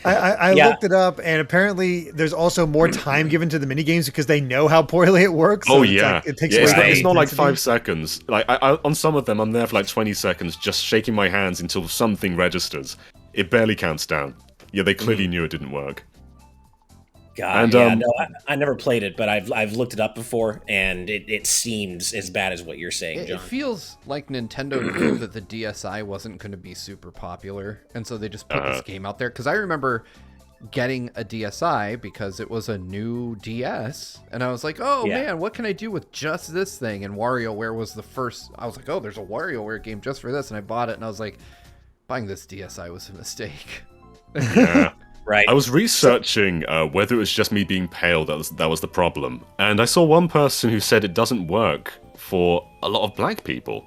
I looked it up, and apparently there's also more time given to the minigames because they know how poorly it works. So Oh it's yeah, like, it takes yeah, away it's, from not, the it's not like intensity. 5 seconds. Like on some of them, I'm there for like 20 seconds, just shaking my hands until something registers. It barely counts down. Yeah, they clearly knew it didn't work. God, And, no, I never played it, but I've looked it up before, and it seems as bad as what you're saying, It John. feels like Nintendo knew that the DSi wasn't going to be super popular, and so they just put this game out there. Because I remember getting a DSi because it was a new DS, and I was like, oh man, what can I do with just this thing? And WarioWare was the first. I was like, oh, there's a WarioWare game just for this, and I bought it, and I was like, buying this DSi was a mistake. Yeah. Right. I was researching whether it was just me being pale that was the problem, and I saw one person who said it doesn't work for a lot of black people.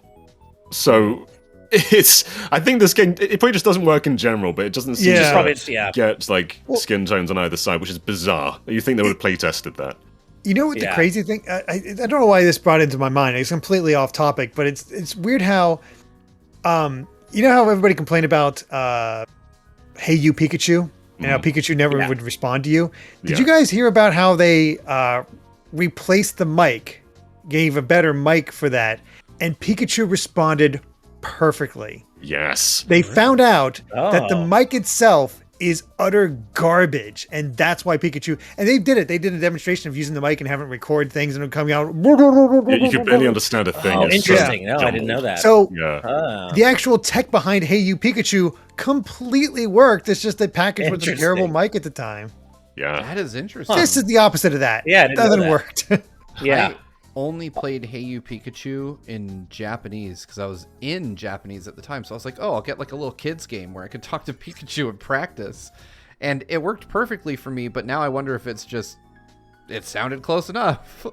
So I think this game it probably just doesn't work in general, but it doesn't seem Yeah. to get like skin tones on either side, which is bizarre. You think they would have play tested that? You know what the Yeah. crazy thing? I don't know why this brought into my mind. It's completely off topic, but it's weird how, you know how everybody complained about, Hey You Pikachu, and how Pikachu never would respond to you. Did you guys hear about how they replaced the mic, gave a better mic for that, and Pikachu responded perfectly? Yes. They found out that the Oh. mic itself is utter garbage, and that's why Pikachu. And they did it. They did a demonstration of using the mic and having it record things and it coming out. You could barely understand a thing. Oh, It's just interesting. No, I didn't jumbled. know that. So Yeah. Oh. the actual tech behind Hey You Pikachu completely worked. It's just that package was a terrible Interesting. mic at the time. Yeah. That is interesting. This is the opposite of that. Yeah, I didn't know Nothing that. worked. Yeah. I only played Hey You Pikachu in Japanese because I was in Japanese at the time. So I was like, oh, I'll get like a little kids game where I could talk to Pikachu and practice. And it worked perfectly for me, but now I wonder if it's just, it sounded close enough.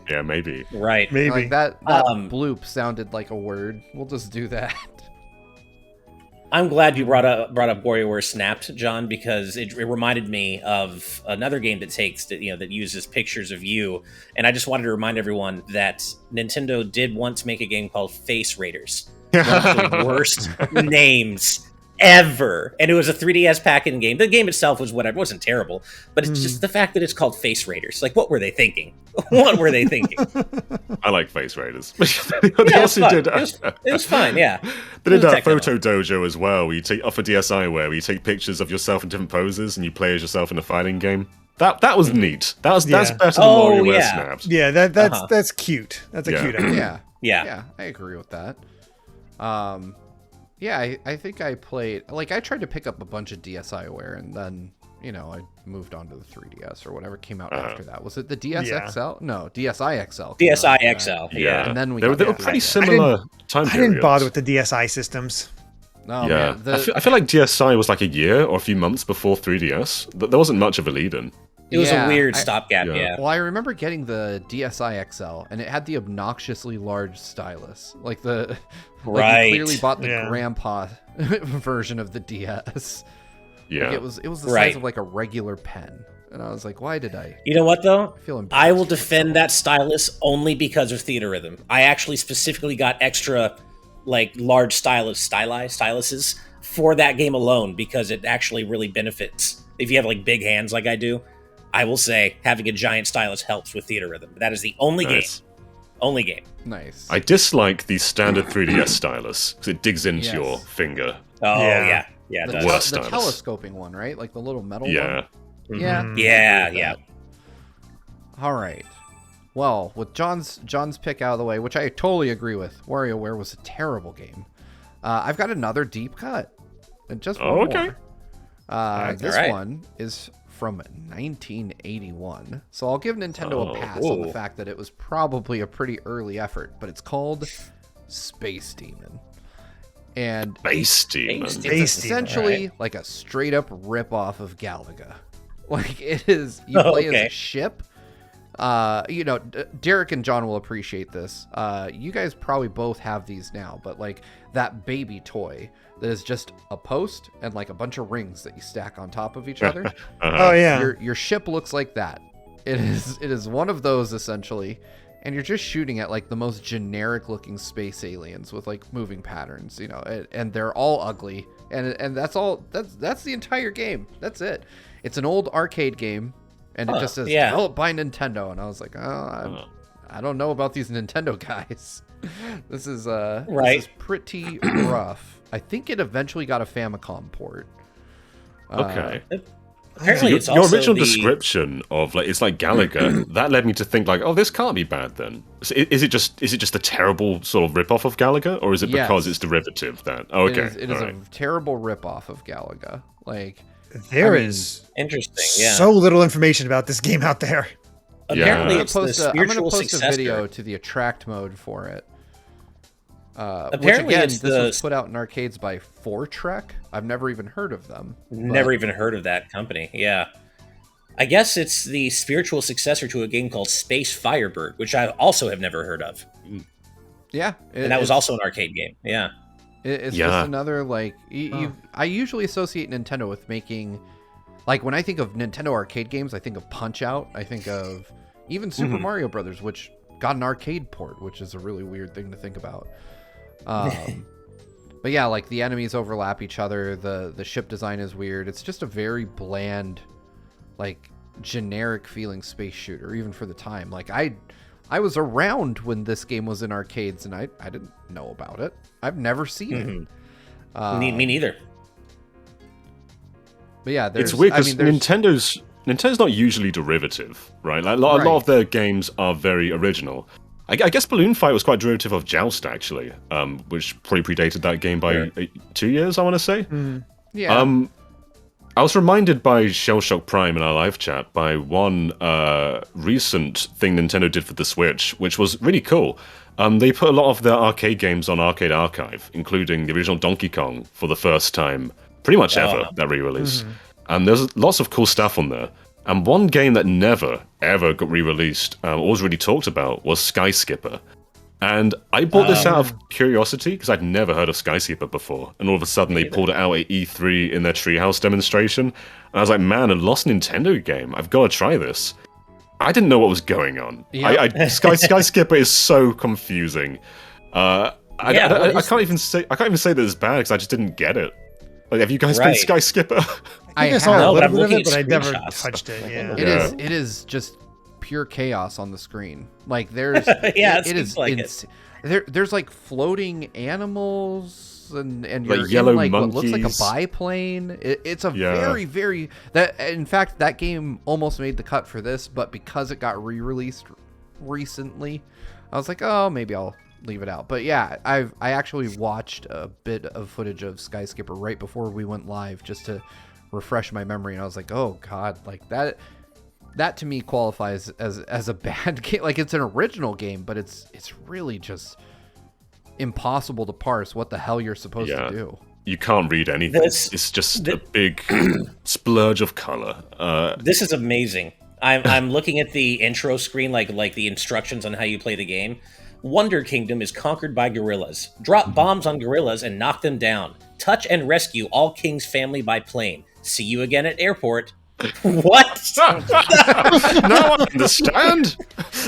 Yeah, maybe. Right. Maybe. Like that Um, bloop sounded like a word. We'll just do that. I'm glad you brought up WarioWare Snapped, John, because it reminded me of another game that that uses pictures of you, and I just wanted to remind everyone that Nintendo did once make a game called Face Raiders, one of the worst names ever, and it was a 3DS pack-in game. The game itself was whatever, it wasn't terrible, but it's just the fact that it's called Face Raiders. Like, what were they thinking? What were they thinking? I like Face Raiders. Yeah, They it was also fun. did. It was fine, yeah. They did It was that technical. photo dojo as well, where you take off a DSi where you take pictures of yourself in different poses and you play as yourself in a fighting game. That was neat. That's Yeah. better than Oh, WarioWare yeah. Snapped. Yeah, Uh-huh. that's cute. That's a Yeah. cute idea. Yeah. Yeah. I agree with that. Yeah, I think I played, like, I tried to pick up a bunch of DSiWare, and then, I moved on to the 3DS or whatever came out after that. Was it the DS XL? No, DSi XL. DSi XL. Yeah. And then they were pretty similar time periods. I didn't bother with the DSi systems. Oh, yeah. man, I feel like DSi was like a year or a few months before 3DS. There wasn't much of a lead-in. It was a weird stopgap, yeah. Well, I remember getting the DSi XL, and it had the obnoxiously large stylus. Like you clearly bought the grandpa version of the DS. Yeah. Like it was the size of like a regular pen. And I was like, why did I? You know what, though? I will defend myself. that stylus only because of Theater Rhythm. I actually specifically got extra, like, large styluses for that game alone because it actually really benefits. If you have, like, big hands like I do, I will say having a giant stylus helps with Theater Rhythm. That is the only game. Only game. Nice. I dislike the standard 3DS stylus because it digs into your finger. Oh, yeah. Yeah, the, it the does. telescoping one, right? Like the little metal one? Mm-hmm. Yeah. Yeah. All right. Well, with John's pick out of the way, which I totally agree with, WarioWare was a terrible game. I've got another deep cut. And just one more. This one is from 1981. So I'll give Nintendo a pass on the fact that it was probably a pretty early effort, but it's called Space Demon. And Space Demon. It's essentially like a straight up rip off of Galaga. Like it is, you play as a ship. Derek and John will appreciate this. You guys probably both have these now, but like that baby toy that is just a post and like a bunch of rings that you stack on top of each other. Oh yeah. Your ship looks like that. It is one of those essentially. And you're just shooting at like the most generic looking space aliens with like moving patterns, and they're all ugly. And that's all. That's the entire game. That's it. It's an old arcade game, and it just says developed by Nintendo. And I was like, I don't know about these Nintendo guys. This is pretty rough. I think it eventually got a Famicom port. Okay. Apparently, so your original description of like it's like Galaga that led me to think like, oh, this can't be bad then. So is it just a terrible sort of rip-off of Galaga, or is it because it's derivative then? Oh, okay, it is a terrible rip-off of Galaga. Like there is interesting, so little information about this game out there. Apparently, it's the I'm going to spiritual post successor. a video to the attract mode for it. Apparently, which again, it's this was put out in arcades by 4Trek. I've never even heard of them. Never even heard of that company. Yeah, I guess it's the spiritual successor to a game called Space Firebird, which I also have never heard of. Yeah, and that was also an arcade game. Yeah, it's just another like. I usually associate Nintendo with making, like when I think of Nintendo arcade games, I think of Punch Out. I think of even Super Mario Brothers, which got an arcade port, which is a really weird thing to think about. But yeah, like the enemies overlap each other. The ship design is weird. It's just a very bland, like generic feeling space shooter, even for the time. Like I was around when this game was in arcades, and I didn't know about it. I've never seen it. Me neither. But yeah, it's weird because Nintendo's not usually derivative, right? Like a lot of their games are very original. I guess Balloon Fight was quite derivative of Joust, actually, which probably predated that game by 2 years, I want to say. Yeah. I was reminded by Shell Shock Prime in our live chat by one recent thing Nintendo did for the Switch, which was really cool. They put a lot of their arcade games on Arcade Archive, including the original Donkey Kong for the first time, pretty much ever, that re-release. And there's lots of cool stuff on there. And one game that never, ever got re-released, or was really talked about, was Sky Skipper. And I bought this out of curiosity, because I'd never heard of Sky Skipper before. And all of a sudden, they pulled it out at E3 in their Treehouse demonstration. And I was like, man, a lost Nintendo game. I've got to try this. I didn't know what was going on. Yep. Sky Skipper is so confusing. I can't even say that it's bad, because I just didn't get it. Like, have you guys played Sky Skipper? I saw a little bit of it, but I never touched it. Yeah. It is just pure chaos on the screen. Like there's there's like floating animals and you're like yellow in like monkeys. What looks like a biplane. It's a very, very that in fact that game almost made the cut for this, but because it got re-released recently, I was like, oh, maybe I'll leave it out. But yeah, I actually watched a bit of footage of Sky Skipper right before we went live just to refresh my memory, and I was like, oh god, like that to me qualifies as a bad game. Like, it's an original game, but it's really just impossible to parse what the hell you're supposed to do. You can't read anything. It's just a big splurge of color. This is amazing. I'm looking at the intro screen, like the instructions on how you play the game. Wonder Kingdom is conquered by gorillas. Drop bombs on gorillas and knock them down. Touch and rescue all King's family by plane. See you again at airport. What? Now I understand.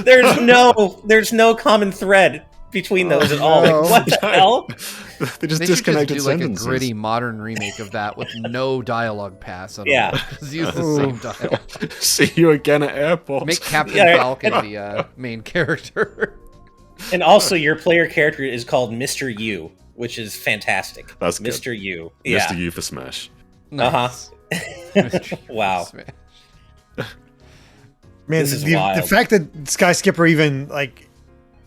There's no common thread between those at all. Like, what the hell? They just They disconnected should just do sentences. like a gritty modern remake of that with no dialogue pass at all. Yeah. Just use the same dialogue. See you again at airport. Make Captain Yeah. Falcon the main character. And also, your player character is called Mr. U, which is fantastic. That's good. Mr. U. Yeah. Mr. U for Smash. Nice. Wow. Man, This is the wild. fact that Sky Skipper even like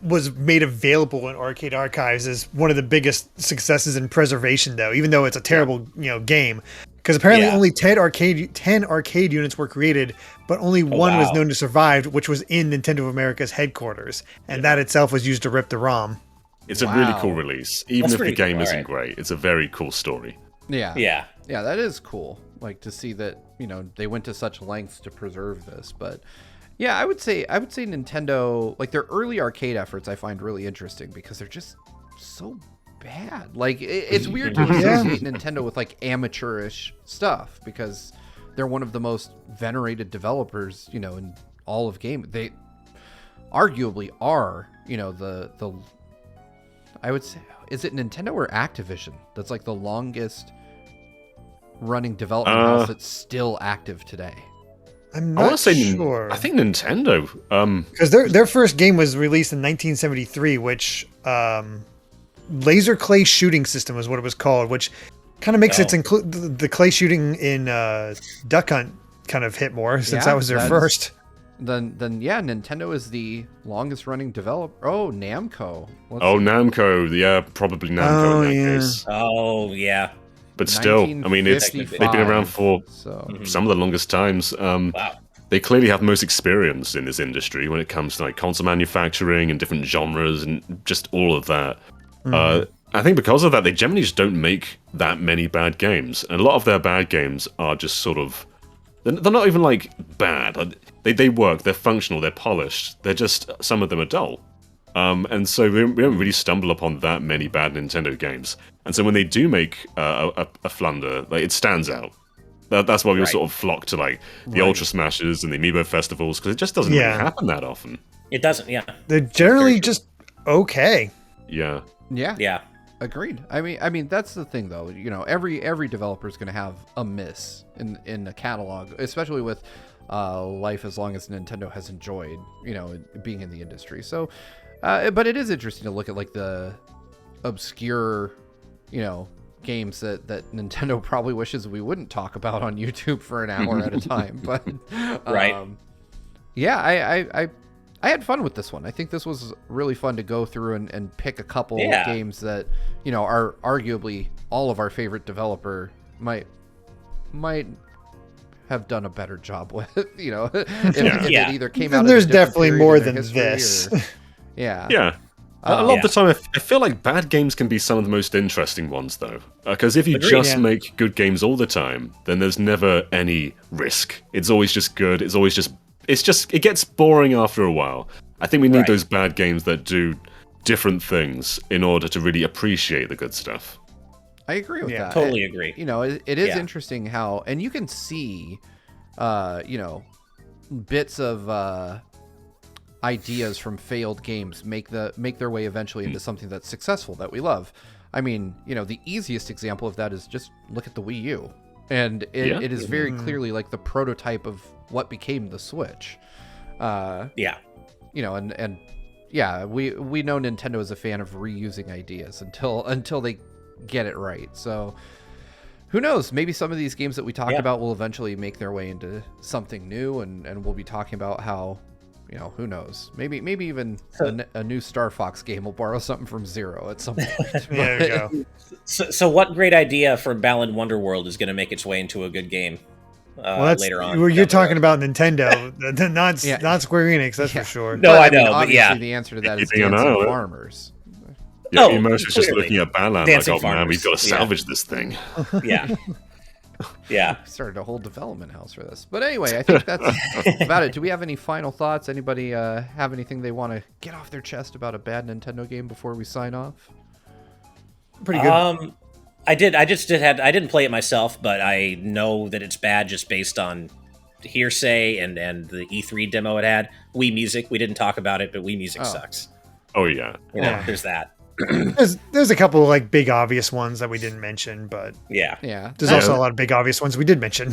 was made available in arcade archives is one of the biggest successes in preservation, though, even though it's a terrible game. Because apparently Yeah. only 10 arcade units were created, but only one was wow. known to survive, which was in Nintendo of America's headquarters, and that itself was used to rip the ROM. It's a really Wow. cool release. Even That's if the pretty game cool, isn't alright. great, it's a very cool story. Yeah. Yeah. Yeah, that is cool. Like, to see that, they went to such lengths to preserve this. But yeah, I would say Nintendo, like, their early arcade efforts I find really interesting because they're just so bad. Like, it's weird to associate Nintendo with like amateurish stuff because they're one of the most venerated developers, in all of game. They arguably are, the I would say, is it Nintendo or Activision that's like the longest running development house that's still active today? I'm I want not to say, sure. I think Nintendo. Because their first game was released in 1973, which laser clay shooting system was what it was called, which kind of makes the clay shooting in Duck Hunt kind of hit more since that was their first. Then yeah, Nintendo is the longest running developer. Oh, Namco. Namco. Yeah, probably Namco in that case. Oh, yeah. But still, I mean, they've been around for some of the longest times. Wow. They clearly have the most experience in this industry when it comes to like console manufacturing and different genres and just all of that. I think because of that, they generally just don't make that many bad games. And a lot of their bad games are just sort of... They're not even like bad. They work, they're functional, they're polished. They're just... Some of them are dull. And so we don't really stumble upon that many bad Nintendo games. And so when they do make a flunder, like, it stands out. That's why we all sort of flock to like the Ultra Smashes and the Amiibo festivals, because it just doesn't really happen that often. It doesn't, yeah. They're generally just okay. Yeah. Yeah. Agreed. I mean that's the thing though. Every developer is going to have a miss in the catalog, especially with life as long as Nintendo has enjoyed, being in the industry. So, but it is interesting to look at like the obscure, games that Nintendo probably wishes we wouldn't talk about on YouTube for an hour at a time. But yeah, I had fun with this one. I think this was really fun to go through and pick a couple games that, are arguably all of our favorite developer might have done a better job with, if it either came out. There's at a different definitely period more in their than history this. Yeah. A lot of the time, I feel like bad games can be some of the most interesting ones, though. Because if you make good games all the time, then there's never any risk. It's always just good. It gets boring after a while. I think we need those bad games that do different things in order to really appreciate the good stuff. I agree with that. Totally agree. It is interesting how, and you can see, bits of ideas from failed games make their way eventually into something that's successful that we love. I mean, the easiest example of that is just look at the Wii U, and it is very clearly like the prototype of what became the Switch. And we know Nintendo is a fan of reusing ideas until they get it right. So who knows? Maybe some of these games that we talk about will eventually make their way into something new, and we'll be talking about how who knows? Maybe even a new Star Fox game will borrow something from Zero at some point. There you go. So what great idea for Balan Wonderworld is going to make its way into a good game later on? You're talking about Nintendo, not Square Enix, that's for sure. No, I know, but obviously the answer to that is Dancing Farmers. Yeah, Emo's is just looking at Balan Dancing like, oh man, Farmers. we've got to salvage this thing. Yeah. Yeah. Started a whole development house for this. But anyway, I think that's about it. Do we have any final thoughts? Anybody have anything they want to get off their chest about a bad Nintendo game before we sign off? Pretty good. I didn't play it myself, but I know that it's bad just based on hearsay and the E3 demo it had. Wii Music, we didn't talk about it, but Wii Music sucks. Oh yeah. There's that. There's a couple of like big obvious ones that we didn't mention, but Yeah. there's also a lot of big obvious ones we did mention.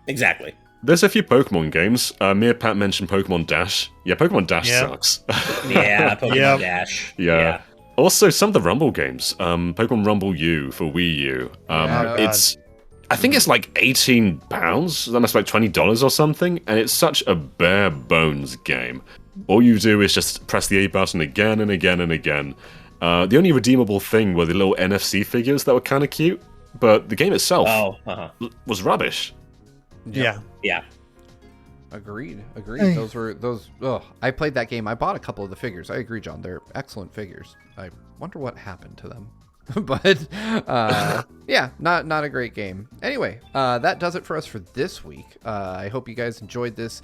Exactly. There's a few Pokemon games. Pat mentioned Pokemon Dash. Yeah, Pokemon Dash sucks. Yeah, Pokemon Dash. Yeah. Also, some of the Rumble games. Pokemon Rumble U for Wii U. I think it's like £18. That must be like $20 or something. And it's such a bare bones game. All you do is just press the A button again and again and again. The only redeemable thing were the little NFC figures that were kind of cute, but the game itself was rubbish. Yep. Yeah. Agreed. Those. I played that game. I bought a couple of the figures. I agree, John. They're excellent figures. I wonder what happened to them. But not a great game. Anyway, that does it for us for this week. I hope you guys enjoyed this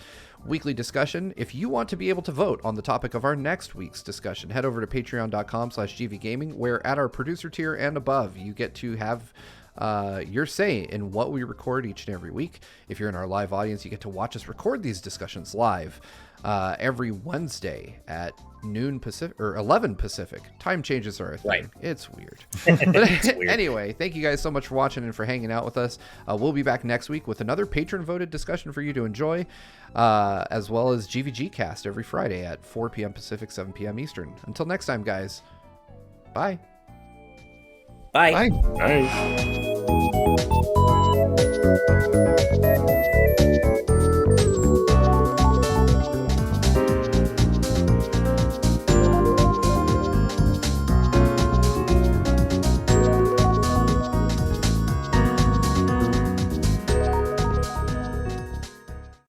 weekly discussion. If you want to be able to vote on the topic of our next week's discussion, head over to patreon.com/gvgaming, where at our producer tier and above, you get to have your say in what we record each and every week. If you're in our live audience, you get to watch us record these discussions live every Wednesday at noon Pacific or 11 Pacific. Time changes are a thing. Right. It's weird. But anyway, thank you guys so much for watching and for hanging out with us. We'll be back next week with another patron-voted discussion for you to enjoy, as well as GVG Cast every Friday at 4 p.m. Pacific, 7 p.m. Eastern. Until next time, guys. Bye. Bye. Bye.